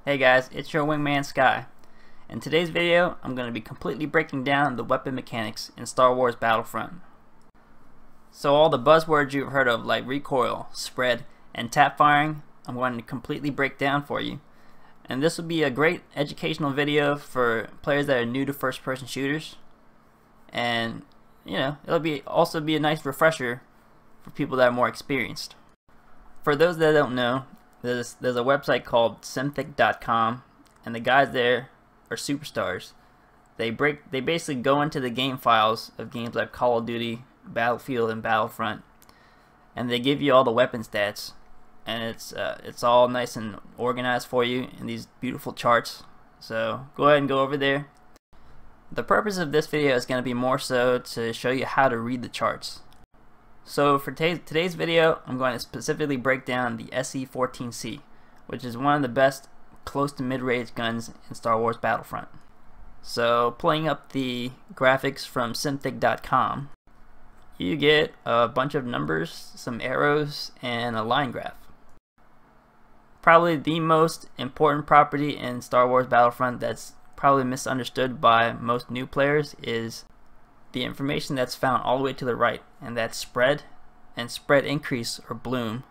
Hey guys, it's your wingman Sky. In today's video, I'm going to be completely breaking down the weapon mechanics in Star Wars Battlefront. So all the buzzwords you've heard of like recoil, spread, and tap firing, I'm going to completely break down for you. And this will be a great educational video for players that are new to first-person shooters. And you know, it'll also be a nice refresher for people that are more experienced. For those that don't know, there's a website called simthic.com, and the guys there are superstars. They basically go into the game files of games like Call of Duty, Battlefield, and Battlefront, and they give you all the weapon stats, and it's all nice and organized for you in these beautiful charts. So go ahead and go over there. The purpose of this video is going to be more so to show you how to read the charts. So for today's video, I'm going to specifically break down the SE-14C, which is one of the best close to mid-range guns in Star Wars Battlefront. So pulling up the graphics from simthic.com, you get a bunch of numbers, some arrows, and a line graph. Probably the most important property in Star Wars Battlefront that's probably misunderstood by most new players is the information that's found all the way to the right, and that's spread and spread increase or bloom.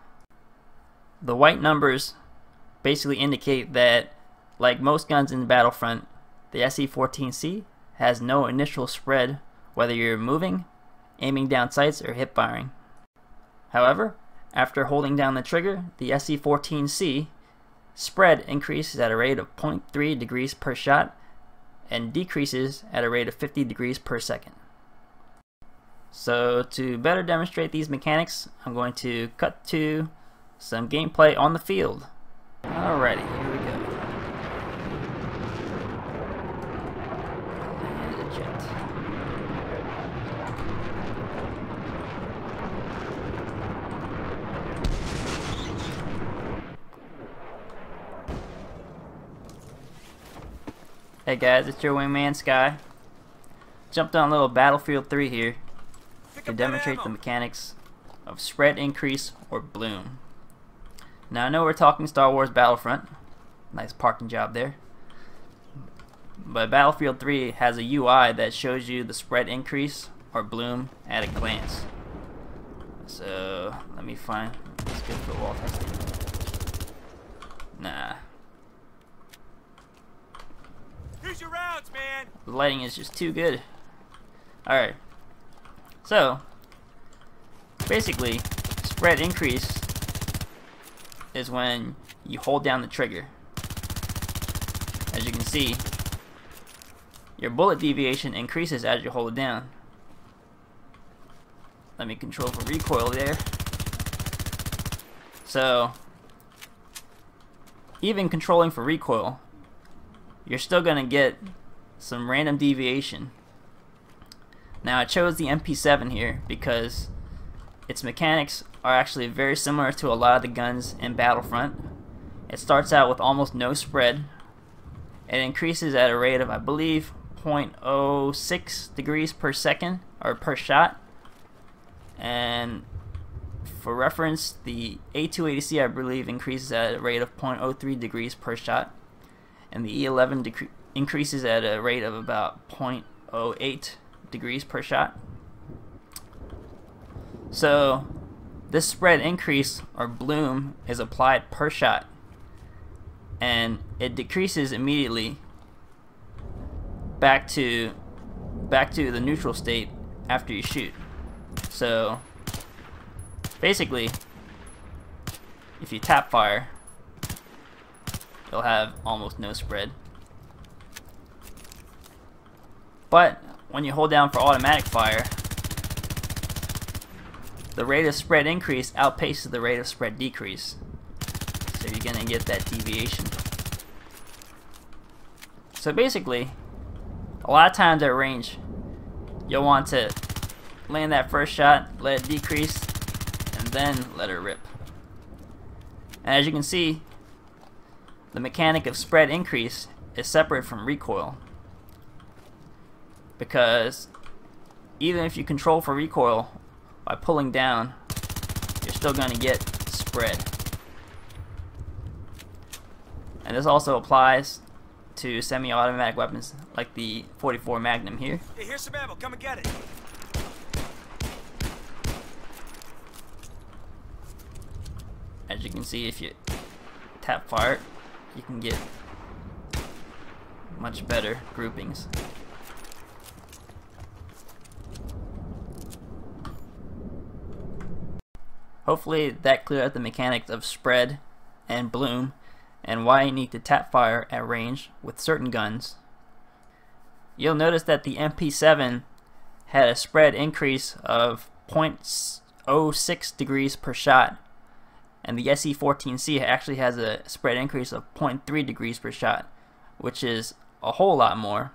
The white numbers basically indicate that, like most guns in Battlefront, the SE-14C has no initial spread whether you're moving, aiming down sights, or hip firing. However, after holding down the trigger, the SE-14C spread increases at a rate of 0.3 degrees per shot and decreases at a rate of 50 degrees per second. So to better demonstrate these mechanics, I'm going to cut to some gameplay on the field. Alrighty, here we go. And a jet. Hey guys, it's your wingman Sky. Jumped on a little Battlefield 3 here to demonstrate the mechanics of spread increase or bloom. Now I know we're talking Star Wars Battlefront, nice parking job there, but Battlefield 3 has a UI that shows you the spread increase or bloom at a glance. So let me find, let's go for wall testing. Nah. Here's your rounds, man. The lighting is just too good. Alright. So, basically, spread increase is when you hold down the trigger. As you can see, your bullet deviation increases as you hold it down. Let me control for recoil there. So, even controlling for recoil, you're still going to get some random deviation. Now I chose the MP7 here because its mechanics are actually very similar to a lot of the guns in Battlefront. It starts out with almost no spread. It increases at a rate of, I believe, 0.06 degrees per second or per shot. And for reference, the A280C I believe increases at a rate of 0.03 degrees per shot, and the E11 increases at a rate of about 0.08 degrees per shot. So this spread increase or bloom is applied per shot, and it decreases immediately back to the neutral state after you shoot. So basically, if you tap fire, you'll have almost no spread. But when you hold down for automatic fire, the rate of spread increase outpaces the rate of spread decrease. So you're going to get that deviation. So basically, a lot of times at range, you'll want to land that first shot, let it decrease, and then let it rip. And as you can see, the mechanic of spread increase is separate from recoil, because even if you control for recoil by pulling down, you're still going to get spread. And this also applies to semi-automatic weapons like the 44 Magnum here. Hey, here's some ammo. Come and get it. As you can see, if you tap fire, you can get much better groupings. Hopefully that cleared up the mechanics of spread and bloom and why you need to tap fire at range with certain guns. You'll notice that the MP7 had a spread increase of 0.06 degrees per shot, and the SE14C actually has a spread increase of 0.3 degrees per shot, which is a whole lot more.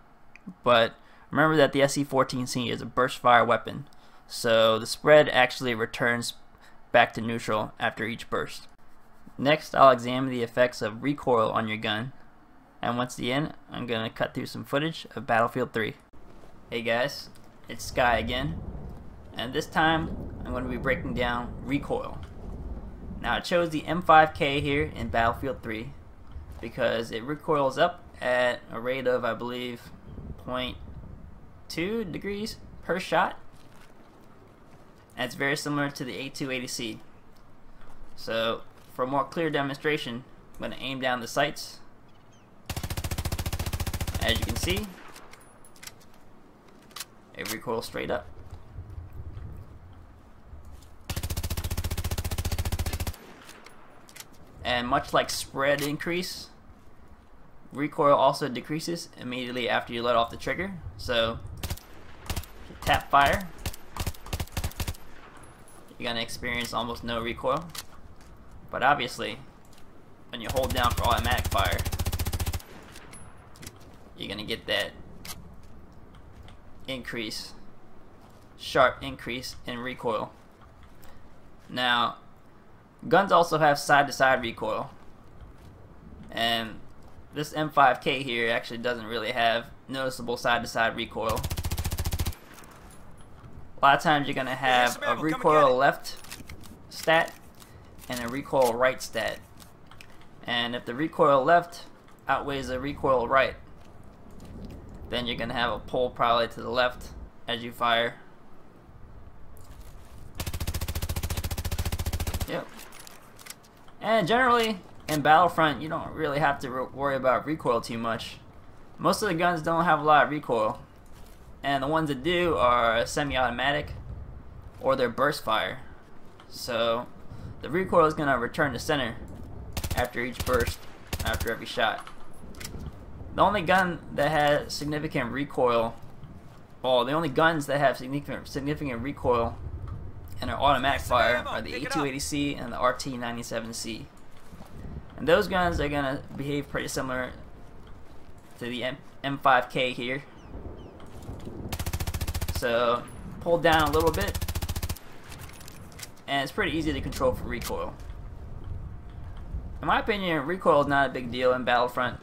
But remember that the SE14C is a burst fire weapon, so the spread actually returns back to neutral after each burst. Next, I'll examine the effects of recoil on your gun, and once again, I'm going to cut through some footage of Battlefield 3. Hey guys, it's Sky again, and this time I'm going to be breaking down recoil. Now I chose the M5K here in Battlefield 3 because it recoils up at a rate of, I believe, 0.2 degrees per shot. And it's very similar to the A280C. So for a more clear demonstration, I'm going to aim down the sights. As you can see, it recoils straight up. And much like spread increase, recoil also decreases immediately after you let off the trigger. So tap fire, you're going to experience almost no recoil. But obviously, when you hold down for automatic fire, you're going to get that increase, sharp increase in recoil. Now, guns also have side-to-side recoil, and this M5K here actually doesn't really have noticeable side-to-side recoil. A lot of times you're going to have a recoil left stat and a recoil right stat, and if the recoil left outweighs the recoil right, then you're going to have a pull probably to the left as you fire. Yep. And generally in Battlefront you don't really have to worry about recoil too much. Most of the guns don't have a lot of recoil, and the ones that do are semi-automatic or they're burst fire. So the recoil is going to return to center after each burst, after every shot. The only gun that has significant recoil, well, the only guns that have significant recoil and are automatic fire are the A280C and the RT97C. And those guns are going to behave pretty similar to the M5K here. So pull down a little bit, and it's pretty easy to control for recoil. In my opinion, recoil is not a big deal in Battlefront.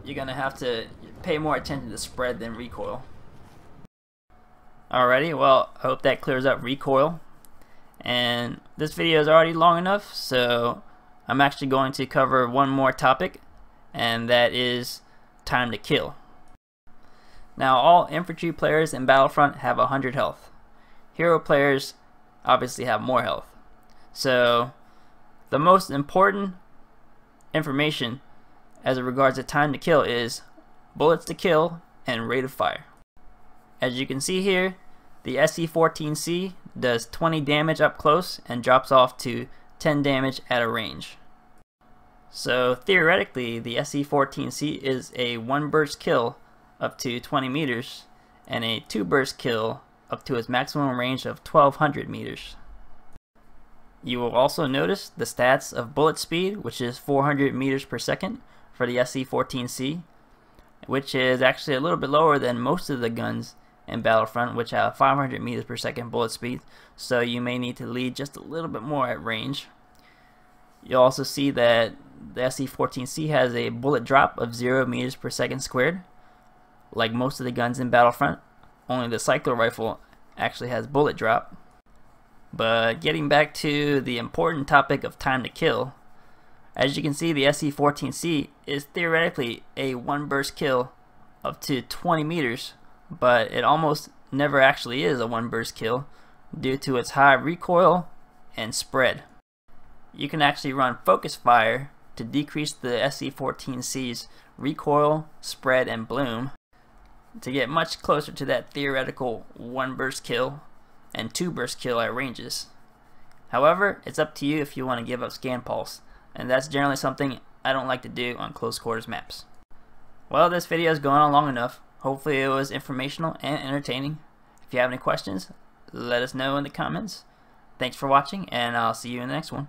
You're going to have to pay more attention to spread than recoil. Alrighty, well, I hope that clears up recoil. And this video is already long enough, so I'm actually going to cover one more topic, and that is time to kill. Now, all infantry players in Battlefront have 100 health. Hero players obviously have more health. So the most important information as it regards to time to kill is bullets to kill and rate of fire. As you can see here, the SE14C does 20 damage up close and drops off to 10 damage at a range. So theoretically, the SE14C is a 1 burst kill up to 20 meters and a 2 burst kill up to its maximum range of 1200 meters. You will also notice the stats of bullet speed, which is 400 meters per second for the SE14C, which is actually a little bit lower than most of the guns in Battlefront, which have 500 meters per second bullet speed, so you may need to lead just a little bit more at range. You'll also see that the SE14C has a bullet drop of 0 meters per second squared, like most of the guns in Battlefront. Only the cycler rifle actually has bullet drop. But getting back to the important topic of time to kill, As you can see, the SE-14C is theoretically a one burst kill up to 20 meters, but it almost never actually is a one burst kill due to its high recoil and spread. You can actually run focus fire to decrease the SE-14C's recoil, spread, and bloom to get much closer to that theoretical one burst kill and two burst kill at ranges. However, it's up to you if you want to give up scan pulse, and that's generally something I don't like to do on close quarters maps. Well, this video is going on long enough. Hopefully it was informational and entertaining. If you have any questions, let us know in the comments. Thanks for watching, and I'll see you in the next one.